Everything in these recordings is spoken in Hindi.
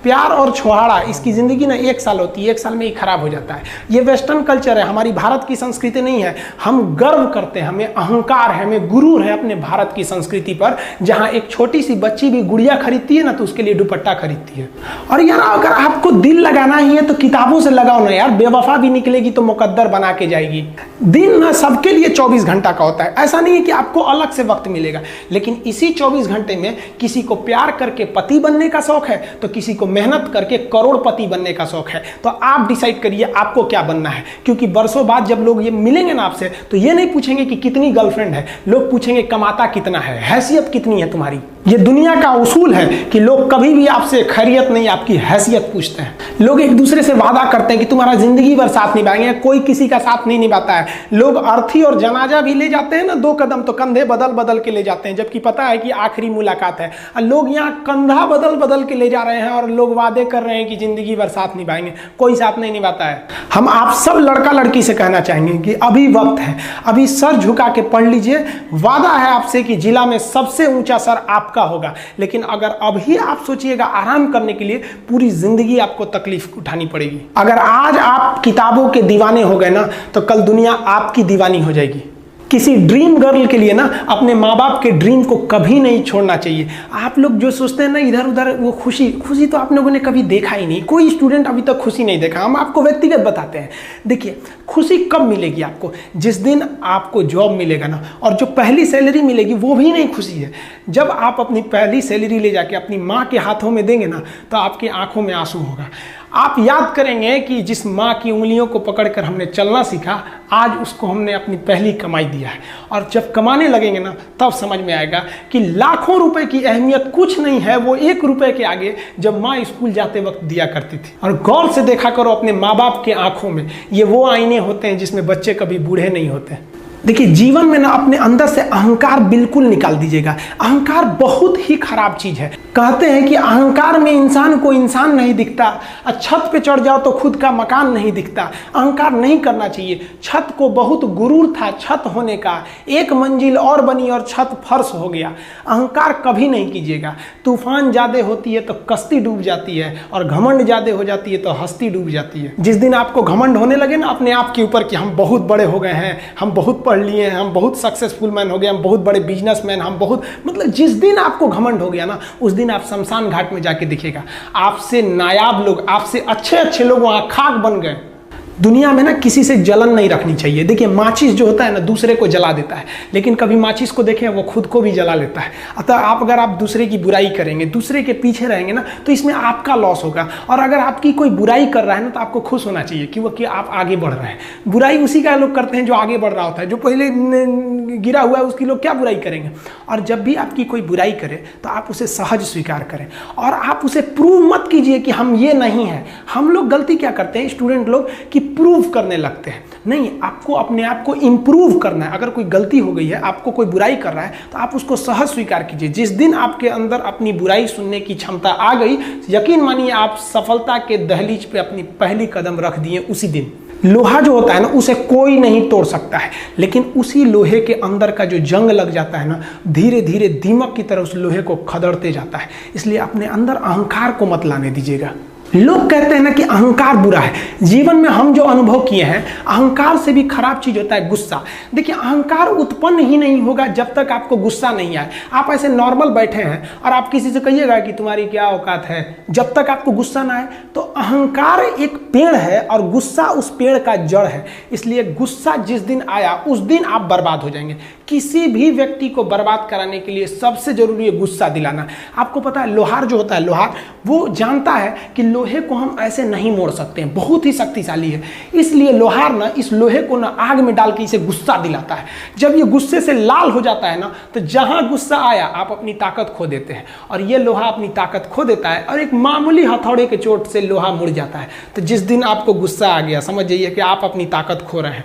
प्यार और छुहाड़ा, इसकी ज़िंदगी ना 1 साल होती है, 1 साल में ही खराब हो जाता है। ये वेस्टर्न कल्चर है, हमारी भारत की संस्कृति नहीं है। हम गर्व करते हैं, हमें अहंकार है, हमें गुरूर है अपने भारत की संस्कृति पर, जहां एक छोटी सी बच्ची भी गुड़िया खरीदती है ना तो उसके लिए दुपट्टा खरीदती है। और यार अगर आपको दिल लगाना ही है तो किताबों से लगाओ ना यार, बेवफा भी निकलेगी तो मुकद्दर बना के जाएगी। दिन ना सबके लिए 24 घंटा का होता है, ऐसा नहीं है कि आपको अलग से वक्त मिलेगा, लेकिन इसी 24 घंटे में किसी को प्यार करके पति बनने का शौक है तो किसी को मेहनत करके करोड़पति बनने का शौक है। तो आप डिसाइड करिए आपको क्या बनना है, क्योंकि बरसों बाद जब लोग ये मिलेंगे ना आपसे तो ये नहीं पूछेंगे कि कितनी गर्लफ्रेंड है, लोग पूछेंगे कमाता कितना है, हैसियत कितनी है तुम्हारी। ये दुनिया का उसूल है कि लोग कभी भी आपसे खैरियत नहीं, आपकी हैसियत पूछते हैं। लोग एक दूसरे से वादा करते हैं कि तुम्हारा जिंदगी भर साथ निभाएंगे, कोई किसी का साथ नहीं निभाता है। लोग अर्थी और जनाजा भी ले जाते हैं ना 2 कदम तो कंधे बदल बदल के ले जाते हैं, जबकि पता है कि आखिरी मुलाकात है। और लोग यहाँ कंधा बदल बदल के ले जा रहे हैं और लोग वादे कर रहे हैं कि जिंदगी भर साथ निभाएंगे, कोई साथ नहीं निभाता है। हम आप सब लड़का लड़की से कहना चाहेंगे कि अभी वक्त है, अभी सर झुका के पढ़ लीजिए। वादा है आपसे कि जिला में सबसे ऊंचा सर आपका होगा, लेकिन अगर अभी आप सोचिएगा आराम करने के लिए, पूरी जिंदगी आपको तकलीफ उठानी पड़ेगी। अगर आज आप किताबों के दीवाने हो गए ना तो कल दुनिया आपकी दीवानी हो जाएगी। किसी ड्रीम गर्ल के लिए ना अपने माँ बाप के ड्रीम को कभी नहीं छोड़ना चाहिए। आप लोग जो सोचते हैं ना इधर उधर, वो खुशी तो आप लोगों ने कभी देखा ही नहीं। कोई स्टूडेंट अभी तक खुशी नहीं देखा। हम आपको व्यक्तिगत बताते हैं। देखिए खुशी कब मिलेगी आपको, जिस दिन आपको जॉब मिलेगा ना, और जो पहली सैलरी मिलेगी वो भी नहीं खुशी है। जब आप अपनी पहली सैलरी ले जाके अपनी माँ के हाथों में देंगे ना तो आपकी आंखों में आंसू होगा। आप याद करेंगे कि जिस माँ की उंगलियों को पकड़कर हमने चलना सीखा, आज उसको हमने अपनी पहली कमाई दिया है। और जब कमाने लगेंगे ना तब समझ में आएगा कि लाखों रुपए की अहमियत कुछ नहीं है वो 1 रुपए के आगे जब माँ स्कूल जाते वक्त दिया करती थी। और गौर से देखा करो अपने माँ बाप के आंखों में, ये वो आईने होते हैं जिसमें बच्चे कभी बूढ़े नहीं होते। देखिए जीवन में ना अपने अंदर से अहंकार बिल्कुल निकाल दीजिएगा। अहंकार बहुत ही खराब चीज है। कहते हैं कि अहंकार में इंसान को इंसान नहीं दिखता, छत पे चढ़ जाओ तो खुद का मकान नहीं दिखता। अहंकार नहीं करना चाहिए। छत को बहुत गुरूर था छत होने का, 1 मंजिल और बनी और छत फर्श हो गया। अहंकार कभी नहीं कीजिएगा। तूफान ज्यादा होती है तो कश्ती डूब जाती है, और घमंड ज्यादा हो जाती है तो हस्ती डूब जाती है। जिस दिन आपको घमंड होने लगे ना अपने आप के ऊपर कि हम बहुत बड़े हो गए हैं, हम बहुत पढ़ लिए हैं, हम बहुत सक्सेसफुल मैन हो गए, हम बहुत बड़े बिजनेसमैन, हम बहुत, मतलब जिस दिन आपको घमंड हो गया ना उस दिन आप शमशान घाट में जाके दिखेगा आपसे नायाब लोग, आपसे अच्छे लोग वहां खाक बन गए। दुनिया में ना किसी से जलन नहीं रखनी चाहिए। देखिए माचिस जो होता है ना दूसरे को जला देता है, लेकिन कभी माचिस को देखें वो खुद को भी जला लेता है। अतः अगर आप दूसरे की बुराई करेंगे, दूसरे के पीछे रहेंगे ना तो इसमें आपका लॉस होगा। और अगर आपकी कोई बुराई कर रहा है ना तो आपको खुश होना चाहिए कि आप आगे बढ़ रहे हैं। बुराई उसी का लोग करते हैं जो आगे बढ़ रहा होता है, जो पहले गिरा हुआ है उसकी लोग क्या बुराई करेंगे। और जब भी आपकी कोई बुराई करे तो आप उसे सहज स्वीकार करें, और आप उसे प्रूव मत कीजिए कि हम ये नहीं हैं। हम लोग गलती क्या करते हैं स्टूडेंट लोग कि प्रूव करने लगते हैं। नहीं, आपको अपने आप को इंप्रूव करना है। अगर कोई गलती हो गई है, आपको कोई बुराई कर रहा है तो आप उसको सहज स्वीकार कीजिए। जिस दिन आपके अंदर अपनी बुराई सुनने की क्षमता आ गई, यकीन मानिए आप सफलता के दहलीज पे अपनी पहली कदम रख दिए उसी दिन। लोहा जो होता है ना उसे कोई नहीं तोड़ सकता है, लेकिन उसी लोहे के अंदर का जो जंग लग जाता है ना, धीरे धीरे दीमक की तरह उस लोहे को खदड़ते जाता है। इसलिए अपने अंदर अहंकार को मत लाने दीजिएगा। लोग कहते हैं ना कि अहंकार बुरा है। जीवन में हम जो अनुभव किए हैं, अहंकार से भी खराब चीज होता है गुस्सा। देखिए अहंकार उत्पन्न ही नहीं होगा जब तक आपको गुस्सा नहीं आए। आप ऐसे नॉर्मल बैठे हैं और आप किसी से कहिएगा कि तुम्हारी क्या औकात है, जब तक आपको गुस्सा ना आए। तो अहंकार एक पेड़ है और गुस्सा उस पेड़ का जड़ है। इसलिए गुस्सा जिस दिन आया उस दिन आप बर्बाद हो जाएंगे। किसी भी व्यक्ति को बर्बाद कराने के लिए सबसे जरूरी है गुस्सा दिलाना। आपको पता है लोहार जो होता है, लोहार वो जानता है कि लोहे को हम ऐसे नहीं मोड़ सकते हैं, बहुत ही शक्तिशाली है। इसलिए लोहार ना इस लोहे को ना आग में डाल के इसे गुस्सा दिलाता है। जब ये गुस्से से लाल हो जाता है ना तो जहां गुस्सा आया आप अपनी ताकत खो देते हैं, और ये लोहा अपनी ताकत खो देता है और एक मामूली हथौड़े के चोट से लोहा मुड़ जाता है। तो जिस दिन आपको गुस्सा आ गया समझ जाइए कि आप अपनी ताकत खो रहे हैं।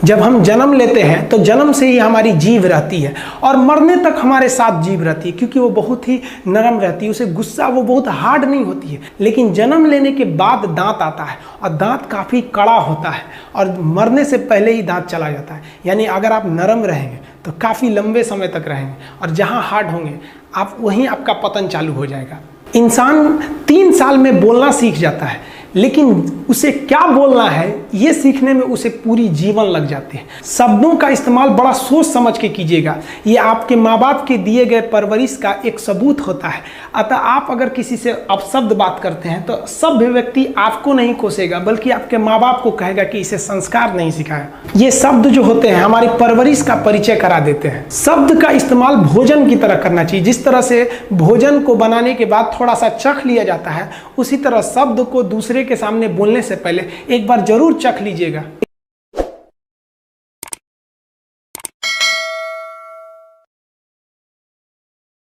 जब हम जन्म लेते हैं तो जन्म से ही हमारी जीभ रहती है और मरने तक हमारे साथ जीभ रहती है, क्योंकि वो बहुत ही नरम रहती है। उसे गुस्सा वो बहुत हार्ड नहीं होती है। लेकिन जन्म लेने के बाद दांत आता है और दांत काफ़ी कड़ा होता है और मरने से पहले ही दांत चला जाता है। यानी अगर आप नरम रहेंगे तो काफ़ी लंबे समय तक रहेंगे, और जहाँ हार्ड होंगे आप वहीं आपका पतन चालू हो जाएगा। इंसान 3 साल में बोलना सीख जाता है, लेकिन उसे क्या बोलना है ये सीखने में उसे पूरी जीवन लग जाते हैं। शब्दों का इस्तेमाल बड़ा सोच समझ के कीजिएगा, ये आपके माँ बाप के दिए गए परवरिश का एक सबूत होता है। अतः आप अगर किसी से अपशब्द बात करते हैं तो सभ्य व्यक्ति आपको नहीं कोसेगा, बल्कि आपके माँ बाप को कहेगा कि इसे संस्कार नहीं सिखाया। ये शब्द जो होते हैं हमारी परवरिश का परिचय करा देते हैं। शब्द का इस्तेमाल भोजन की तरह करना चाहिए। जिस तरह से भोजन को बनाने के बाद थोड़ा सा चख लिया जाता है, उसी तरह शब्द को दूसरे के सामने बोलने से पहले एक बार जरूर चख लीजिएगा।